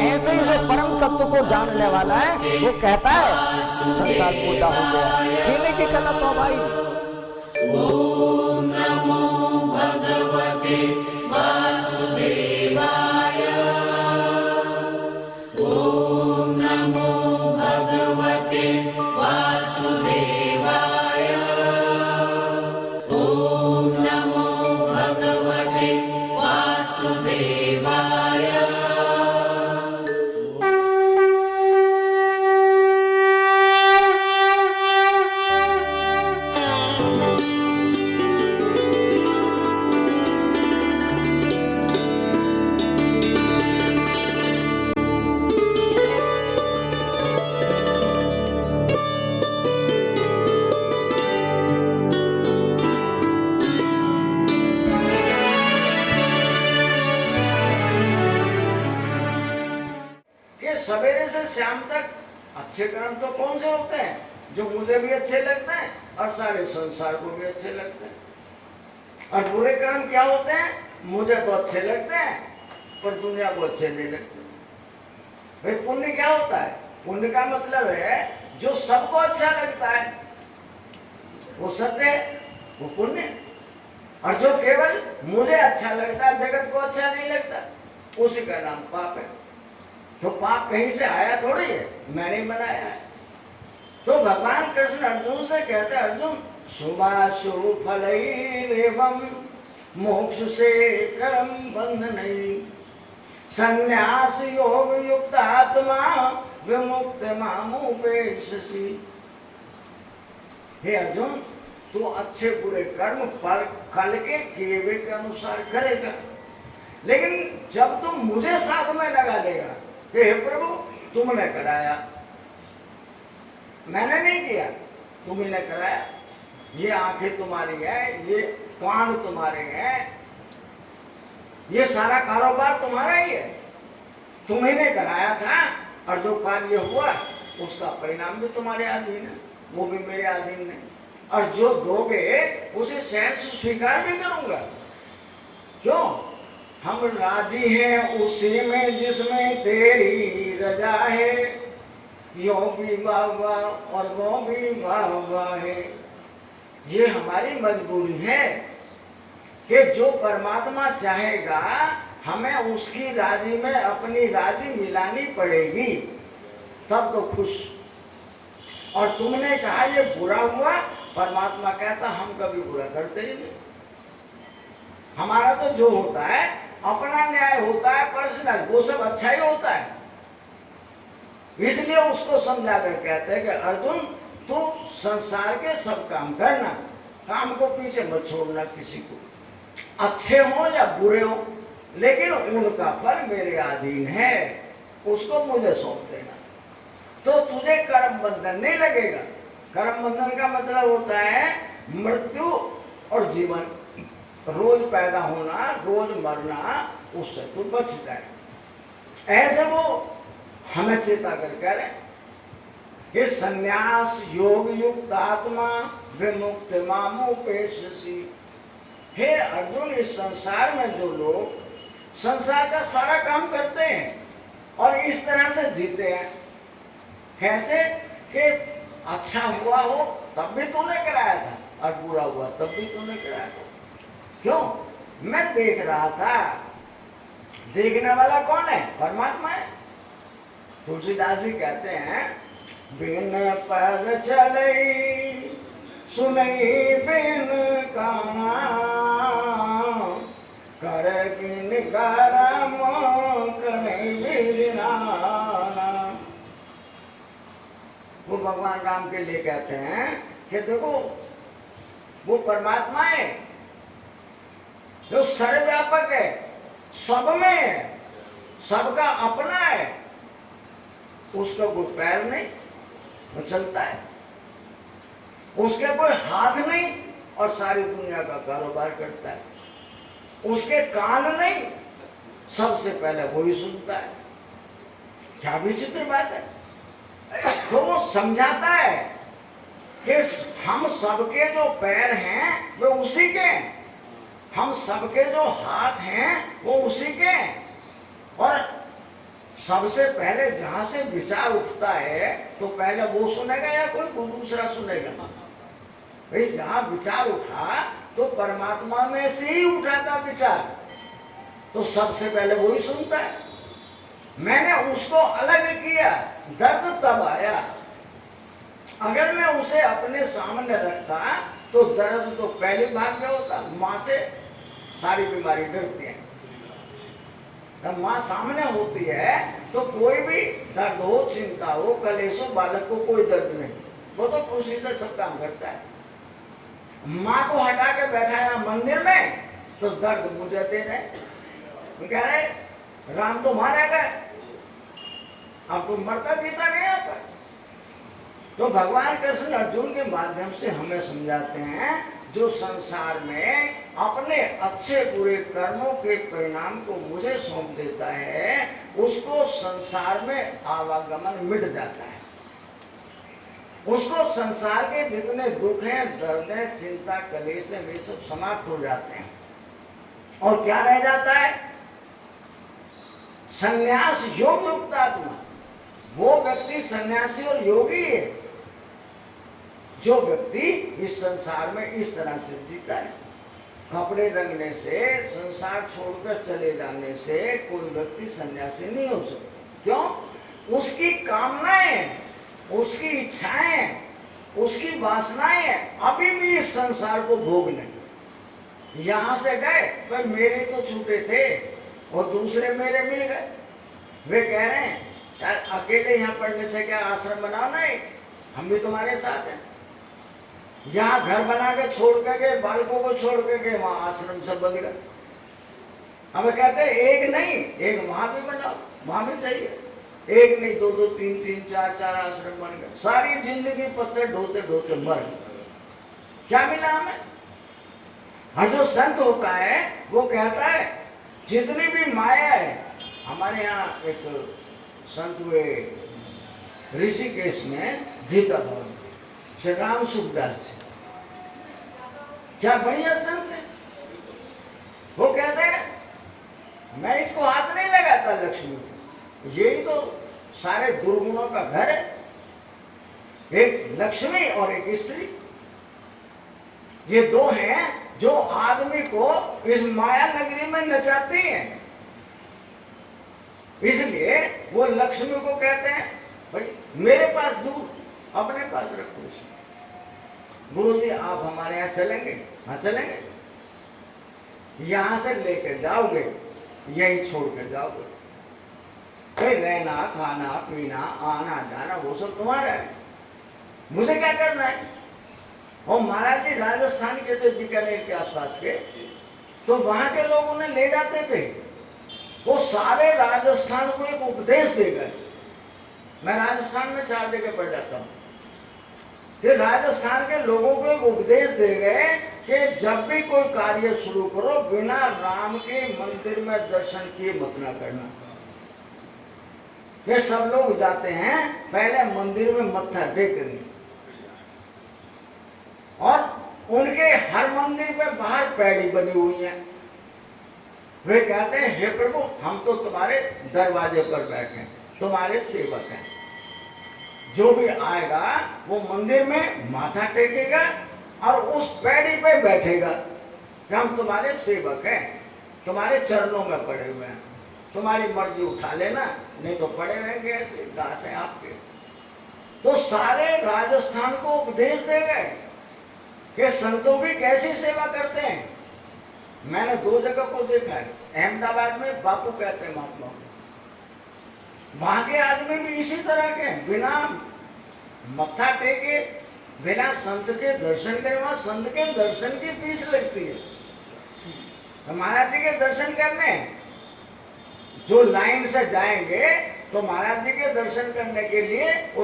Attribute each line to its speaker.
Speaker 1: ऐसे ही जो परम तत्व को जानने वाला है वो कहता है संसार पूरा हो गया, जीने की कला तो भाई।
Speaker 2: ओम नमो भगवते वासुदेवाय। ओम नमो भगवते वासुदेवाय। ओम नमो भगवते वासुदेवाय।
Speaker 3: सवेरे से शाम तक अच्छे कर्म तो कौन से होते हैं? जो मुझे भी अच्छे लगते हैं और सारे संसार को भी अच्छे लगते हैं। और बुरे कर्म क्या होते हैं? मुझे तो अच्छे लगते हैं पर दुनिया को अच्छे नहीं लगते। भाई पुण्य क्या होता है? पुण्य का मतलब है जो सबको अच्छा लगता है वो सत्य है, वो पुण्य। और जो केवल मुझे अच्छा लगता है, जगत को अच्छा नहीं लगता, उसी का नाम पाप है। तो पाप कहीं से आया थोड़ी है, मैंने बनाया है। तो भगवान कृष्ण अर्जुन से कहते हैं, अर्जुन शुभाशुभ फलैरेवं मोक्ष से कर्म बंधनैः संन्यास योग युक्त आत्मा विमुक्त मामुपेक्षसि। हे अर्जुन, तू अच्छे बुरे कर्म फल के किए हुए के अनुसार करेगा, लेकिन जब तुम मुझे साथ में लगा लेगा कि हे प्रभु तुमने कराया, मैंने नहीं किया, तुम्ही ने कराया, ये आंखें तुम्हारी है, ये कान तुम्हारे हैं, ये सारा कारोबार तुम्हारा ही है, तुम्ही ने कराया था। और जो कार्य हुआ उसका परिणाम भी तुम्हारे अधीन है, वो भी मेरे अधीन है। और जो दोगे उसे सहन से स्वीकार भी करूंगा। क्यों? हम राजी हैं उसी में जिसमें तेरी रजा है, यो भी बाबा और वो भी बाबा है। ये हमारी मजबूरी है कि जो परमात्मा चाहेगा हमें उसकी राजी में अपनी राजी मिलानी पड़ेगी, तब तो खुश। और तुमने कहा ये बुरा हुआ, परमात्मा कहता हम कभी बुरा करते ही नहीं। हमारा तो जो होता है अपना न्याय होता है, पर्सनल, वो सब अच्छा ही होता है। इसलिए उसको समझा कर कहते हैं कि अर्जुन तू संसार के सब काम करना, काम को पीछे मत छोड़ना किसी को, अच्छे हो या बुरे हो, लेकिन उनका फल मेरे अधीन है, उसको मुझे सौंप देना। तो तुझे कर्म बंधन नहीं लगेगा। कर्म बंधन का मतलब होता है मृत्यु और जीवन, रोज पैदा होना, रोज मरना, उससे तू बच जाए। ऐसे वो हमें चेता कर कह रहे कि संन्यास योग युक्त आत्मा विमुक्त मामुपेक्षसि। हे अर्जुन, इस संसार में जो लोग संसार का सारा काम करते हैं और इस तरह से जीते हैं, कैसे कि अच्छा हुआ हो तब भी तूने कराया था और बुरा हुआ तब भी तूने कराया था। क्यों? मैं देख रहा था। देखने वाला कौन है? परमात्मा है। तुलसीदास जी कहते हैं, बिन पद चलई सुनई बिन काना कर किन करम करई बिरनाना। वो भगवान राम के लिए कहते हैं कि देखो वो परमात्मा है जो सर्वव्यापक है, सब में है, सबका अपना है, उसका कोई पैर नहीं, वो चलता है, उसके कोई हाथ नहीं और सारी दुनिया का कारोबार करता है, उसके कान नहीं, सबसे पहले वो ही सुनता है। क्या विचित्र बात है। तो वो समझाता है कि हम सबके जो पैर हैं वे उसी के हैं, हम सबके जो हाथ हैं वो उसी के हैं। और सबसे पहले जहां से विचार उठता है तो पहले वो सुनेगा या कोई दूसरा सुनेगा? भाई जहां विचार उठा तो परमात्मा में से ही उठा था विचार, तो सबसे पहले वो ही सुनता है। मैंने उसको अलग किया, दर्द तब आया। अगर मैं उसे अपने सामने रखता तो दर्द तो पहले भाग गया होता। माँ से सारी बीमारी डरती है, जब माँ सामने होती है तो कोई भी दर्द हो, चिंता हो, कलेश हो, बालक को कोई दर्द नहीं, वो तो खुशी से सब काम करता है। माँ को हटा के बैठाया मंदिर में तो दर्द मुझे दे रहे, कह रहे राम तो मारा गए, अब तो मरता जीता नहीं आता। तो भगवान कृष्ण अर्जुन के माध्यम से हमें समझाते हैं, जो संसार में अपने अच्छे बुरे कर्मों के परिणाम को मुझे सौंप देता है, उसको संसार में आवागमन मिट जाता है। उसको संसार के जितने दुख हैं, दर्द हैं, चिंता, कलेश हैं, वे सब समाप्त हो जाते हैं। और क्या रह जाता है? संन्यास योग युक्त आत्मा। वो व्यक्ति सन्यासी और योगी है जो व्यक्ति इस संसार में इस तरह से जीता है। कपड़े रंगने से, संसार छोड़कर चले जाने से कोई व्यक्ति सन्यासी नहीं हो सकता। क्यों? उसकी कामनाएं, उसकी इच्छाएं, उसकी वासनाएं अभी भी इस संसार को भोगने। यहां से गए भाई मेरे तो छूटे थे और दूसरे मेरे मिल गए। वे कह रहे हैं यार अकेले यहाँ पढ़ने से क्या, आश्रम बनाओ ना, हम भी तुम्हारे साथ हैं। यहाँ घर बना के छोड़ के गए, बालकों को छोड़ के गए, वहां आश्रम सब बन गए। अब कहते हैं एक नहीं, एक वहां भी बनाओ, वहां भी चाहिए। एक नहीं, दो दो, तीन तीन, चार चार आश्रम बन गए। सारी जिंदगी पत्थर ढोते ढोते मर गए। क्या मिला हमें? और जो संत होता है वो कहता है जितनी भी माया है, हमारे यहाँ एक संत हुए ऋषिकेश में, गीता भवन, श्री राम सुखदास जी, क्या बढ़िया संत है। वो कहते हैं मैं इसको हाथ नहीं लगाता लक्ष्मी को, यही तो सारे दुर्गुणों का घर है, एक लक्ष्मी और एक स्त्री, ये दो हैं जो आदमी को इस माया नगरी में नचाती हैं। इसलिए वो लक्ष्मी को कहते हैं भाई मेरे पास दूर, अपने पास रखो। गुरु जी आप हमारे यहाँ चलेंगे? हाँ चलेंगे। यहां से लेकर जाओगे, यही छोड़ कर जाओगे। भाई रहना, खाना, पीना, आना जाना वो सब तुम्हारा है, मुझे क्या करना है। और महाराज जी राजस्थान के थे, बीकानेर के आसपास के, तो वहां के लोग उन्हें ले जाते थे, वो सारे राजस्थान को एक उपदेश दे गए। मैं राजस्थान में 4 जगह पढ़ जाता हूँ कि राजस्थान के लोगों को एक उपदेश दे गए कि जब भी कोई कार्य शुरू करो बिना राम के मंदिर में दर्शन किए मत ना करना। ये सब लोग जाते हैं पहले मंदिर में मत्था टेकने, और उनके हर मंदिर पे बाहर पैड़ी बनी हुई है। वे कहते हैं हे प्रभु हम तो तुम्हारे दरवाजे पर बैठे, तुम्हारे सेवक हैं, जो भी आएगा वो मंदिर में माथा टेकेगा और उस पैड़ी पे बैठेगा कि हम तुम्हारे सेवक हैं, तुम्हारे चरणों में पड़े हुए हैं, तुम्हारी मर्जी उठा लेना, नहीं तो पड़े रहेंगे ऐसे, दास हैं आपके। तो सारे राजस्थान को उपदेश दे गए कि संतों की कैसी सेवा करते हैं। मैंने 2 जगह को देखा है, अहमदाबाद में बापू कहते हैं महात्मा, वहां के आदमी भी इसी तरह के, बिना मत्था टेके, बिना संत के दर्शन करे। वहां संत के दर्शन की फीस लगती है। तो महाराज जी के दर्शन करने जो लाइन से जाएंगे तो महाराज जी के दर्शन करने के लिए वो